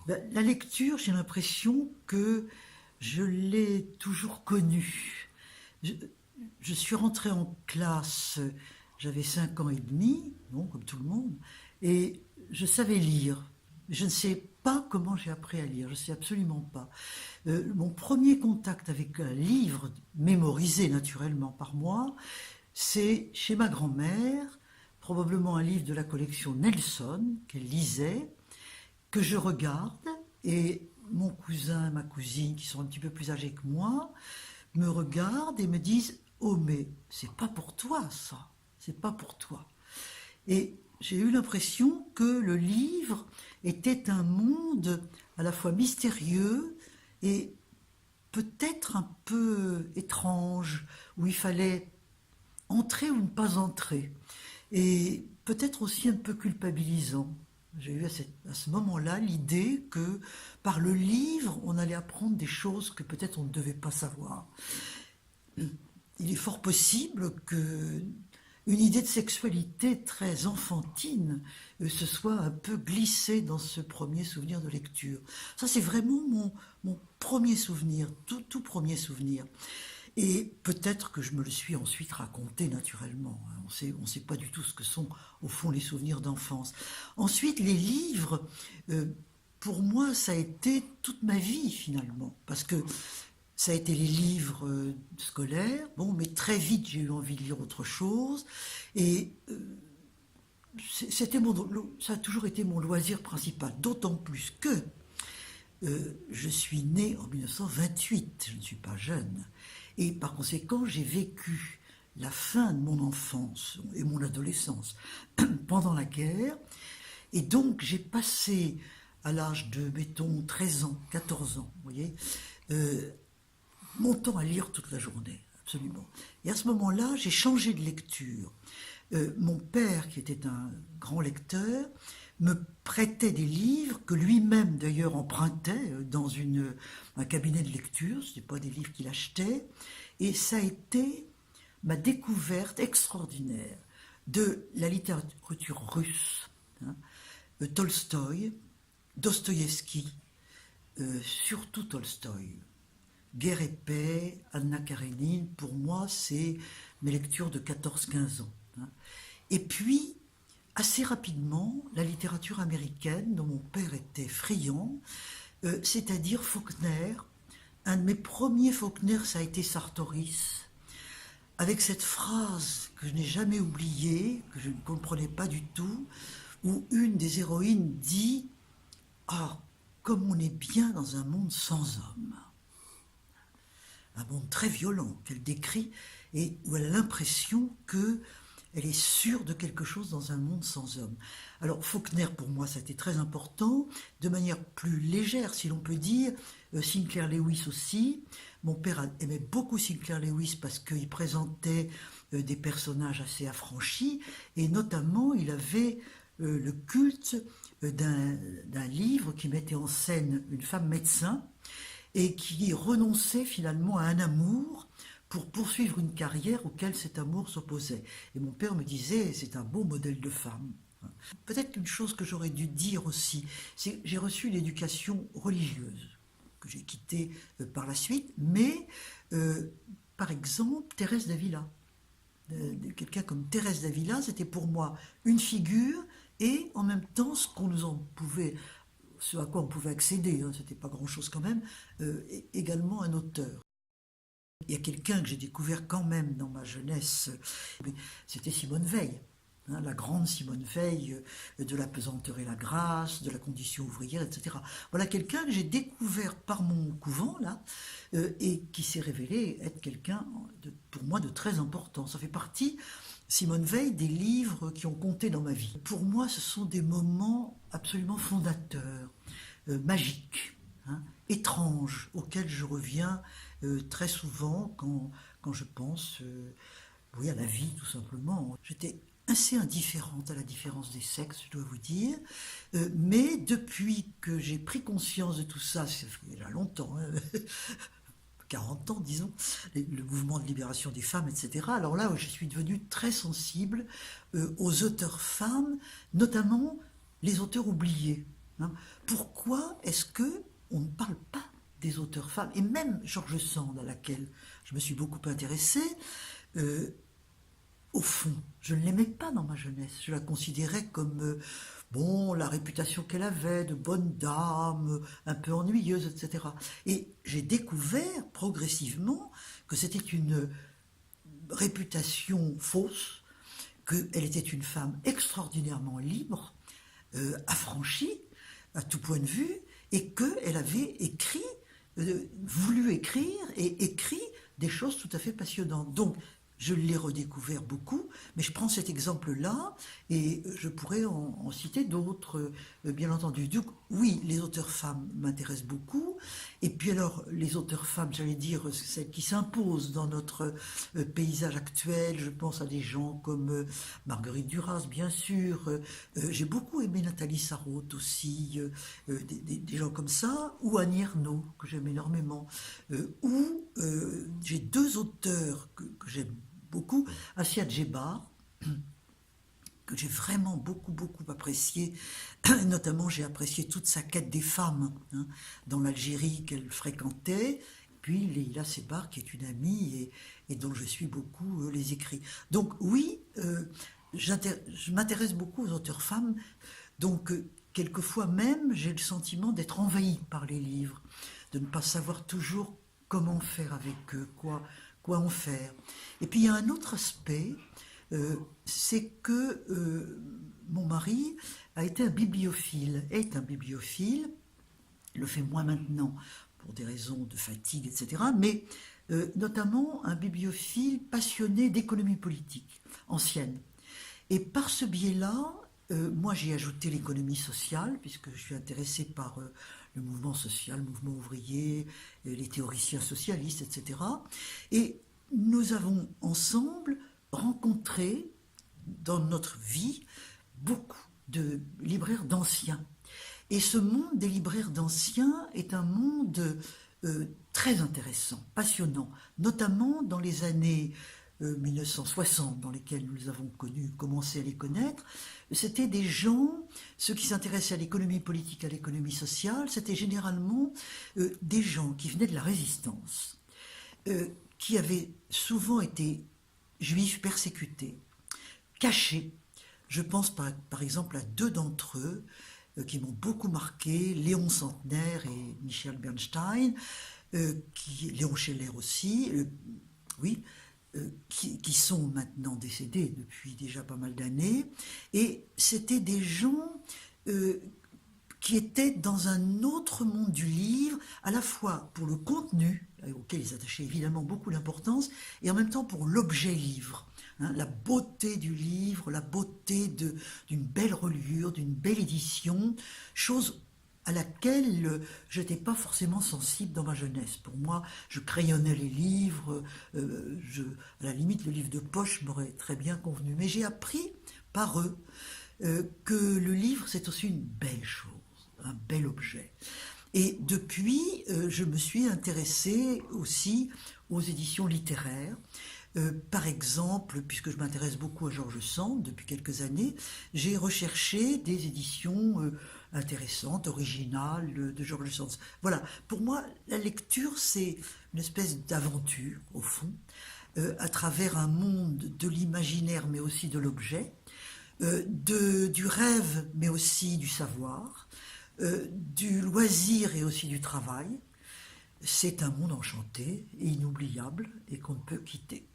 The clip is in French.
La lecture, j'ai l'impression que je l'ai toujours connue. Je, je suis rentrée en classe, j'avais 5 ans et demi, bon, comme tout le monde, et je savais lire. Je ne sais pas comment j'ai appris à lire, je ne sais absolument pas. Mon premier contact avec un livre, mémorisé naturellement par moi, c'est chez ma grand-mère, probablement un livre de la collection Nelson qu'elle lisait, que je regarde, et mon cousin et ma cousine, qui sont un petit peu plus âgés que moi, me regardent et me disent: oh, mais c'est pas pour toi, ça, c'est pas pour toi. Et j'ai eu l'impression que le livre était un monde à la fois mystérieux et peut-être un peu étrange, où il fallait entrer ou ne pas entrer, et peut-être aussi un peu culpabilisant. J'ai eu à ce moment-là l'idée que par le livre, on allait apprendre des choses que peut-être on ne devait pas savoir. Il est fort possible que une idée de sexualité très enfantine se soit un peu glissée dans ce premier souvenir de lecture. Ça, c'est vraiment mon premier souvenir, tout premier souvenir. Et peut-être que je me le suis ensuite raconté naturellement. On sait pas du tout ce que sont, au fond, les souvenirs d'enfance. Ensuite, les livres, pour moi, ça a été toute ma vie, finalement. Parce que ça a été les livres scolaires, bon, mais très vite, j'ai eu envie de lire autre chose. Et ça a toujours été mon loisir principal. D'autant plus que je suis née en 1928, je ne suis pas jeune. Et par conséquent, j'ai vécu la fin de mon enfance et mon adolescence pendant la guerre. Et donc, j'ai passé, à l'âge de, mettons, 13 ans, 14 ans, vous voyez, mon temps à lire toute la journée, absolument. Et à ce moment-là, j'ai changé de lecture. Mon père, qui était un grand lecteur, me prêtait des livres que lui-même d'ailleurs empruntait dans un cabinet de lecture, ce n'était pas des livres qu'il achetait, et ça a été ma découverte extraordinaire de la littérature russe, hein, Tolstoï, Dostoïevski, surtout Tolstoï. Guerre et paix, Anna Karénine, pour moi c'est mes lectures de 14-15 ans. Hein. Et puis, assez rapidement, la littérature américaine, dont mon père était friand, c'est-à-dire Faulkner. Un de mes premiers Faulkner, ça a été Sartoris, avec cette phrase que je n'ai jamais oubliée, que je ne comprenais pas du tout, où une des héroïnes dit: ah, comme on est bien dans un monde sans hommes. Un monde très violent qu'elle décrit et où elle a l'impression que elle est sûre de quelque chose dans un monde sans hommes. Alors Faulkner, pour moi, ça a été très important, de manière plus légère, si l'on peut dire. Sinclair Lewis aussi. Mon père aimait beaucoup Sinclair Lewis parce qu'il présentait des personnages assez affranchis, et notamment il avait le culte d'un livre qui mettait en scène une femme médecin et qui renonçait finalement à un amour pour poursuivre une carrière auquel cet amour s'opposait. Et mon père me disait: c'est un beau modèle de femme. Peut-être qu'une chose que j'aurais dû dire aussi, c'est que j'ai reçu une éducation religieuse, que j'ai quittée par la suite, mais par exemple, Thérèse d'Avila. Quelqu'un comme Thérèse d'Avila, c'était pour moi une figure et en même temps ce à quoi on pouvait accéder, hein, c'était pas grand-chose quand même, également un auteur. Il y a quelqu'un que j'ai découvert quand même dans ma jeunesse, c'était Simone Veil, hein, la grande Simone Veil, de La pesanteur et la grâce, de La condition ouvrière, etc. Voilà quelqu'un que j'ai découvert par mon couvent, là, et qui s'est révélé être quelqu'un, pour moi, de très important. Ça fait partie, Simone Veil, des livres qui ont compté dans ma vie. Pour moi, ce sont des moments absolument fondateurs, magiques, hein, étranges, auxquels je reviens très souvent quand je pense oui, à la vie, tout simplement. J'étais assez indifférente à la différence des sexes, je dois vous dire, mais depuis que j'ai pris conscience de tout ça, ça fait déjà longtemps, hein, 40 ans, disons, le mouvement de libération des femmes, etc. Alors là, je suis devenue très sensible aux auteurs femmes, notamment les auteurs oubliés. hein. Pourquoi est-ce que on ne parle pas des auteurs femmes? Et même George Sand, à laquelle je me suis beaucoup intéressée, au fond, je ne l'aimais pas dans ma jeunesse. Je la considérais comme, bon, la réputation qu'elle avait de bonne dame, un peu ennuyeuse, etc. Et j'ai découvert progressivement que c'était une réputation fausse, qu'elle était une femme extraordinairement libre, affranchie à tout point de vue, et qu'elle avait écrit, voulu écrire et écrit des choses tout à fait passionnantes. Donc, je l'ai redécouvert beaucoup, mais je prends cet exemple-là et je pourrais en citer d'autres, bien entendu. Donc, oui, les auteurs femmes m'intéressent beaucoup. Et puis alors, les auteurs femmes, j'allais dire, celles qui s'imposent dans notre paysage actuel, je pense à des gens comme Marguerite Duras, bien sûr. J'ai beaucoup aimé Nathalie Sarraute aussi, des gens comme ça, ou Annie Ernaux, que j'aime énormément. Ou j'ai deux auteurs que j'aime beaucoup, Assia Djebar, que j'ai vraiment beaucoup apprécié. Notamment, j'ai apprécié toute sa quête des femmes, hein, dans l'Algérie qu'elle fréquentait. Puis Leïla Sebar, qui est une amie et dont je suis beaucoup les écrits. Donc oui, je m'intéresse beaucoup aux auteurs femmes. Donc quelquefois même, j'ai le sentiment d'être envahie par les livres, de ne pas savoir toujours comment faire avec eux, quoi en faire. Et puis il y a un autre aspect, c'est que mon mari est un bibliophile, il le fait moins maintenant pour des raisons de fatigue, etc., mais notamment un bibliophile passionné d'économie politique ancienne. Et par ce biais-là, moi j'ai ajouté l'économie sociale, puisque je suis intéressée par le mouvement social, le mouvement ouvrier, les théoriciens socialistes, etc. Et nous avons ensemble rencontré dans notre vie beaucoup de libraires d'anciens. Et ce monde des libraires d'anciens est un monde très intéressant, passionnant, notamment dans les années 1960, dans lesquelles nous avons commencé à les connaître. C'était des gens, ceux qui s'intéressaient à l'économie politique, à l'économie sociale, c'était généralement des gens qui venaient de la résistance, qui avaient souvent été juifs persécutés, cachés. Je pense par exemple à deux d'entre eux qui m'ont beaucoup marqué, Léon Centenaire et Michel Bernstein, Léon Scheller aussi, oui, qui sont maintenant décédés depuis déjà pas mal d'années. Et c'était des gens qui étaient dans un autre monde du livre, à la fois pour le contenu, auquel ils attachaient évidemment beaucoup d'importance, et en même temps pour l'objet livre. Hein, la beauté du livre, la beauté d'une belle reliure, d'une belle édition, chose à laquelle je n'étais pas forcément sensible dans ma jeunesse. Pour moi, je crayonnais les livres, à la limite le livre de poche m'aurait très bien convenu. Mais j'ai appris par eux que le livre c'est aussi une belle chose, un bel objet. Et depuis, je me suis intéressée aussi aux éditions littéraires. Par exemple, puisque je m'intéresse beaucoup à George Sand depuis quelques années, j'ai recherché des éditions intéressantes, originales de George Sand. Voilà, pour moi, la lecture, c'est une espèce d'aventure, au fond, à travers un monde de l'imaginaire, mais aussi de l'objet, du rêve, mais aussi du savoir, du loisir et aussi du travail. C'est un monde enchanté et inoubliable et qu'on ne peut quitter.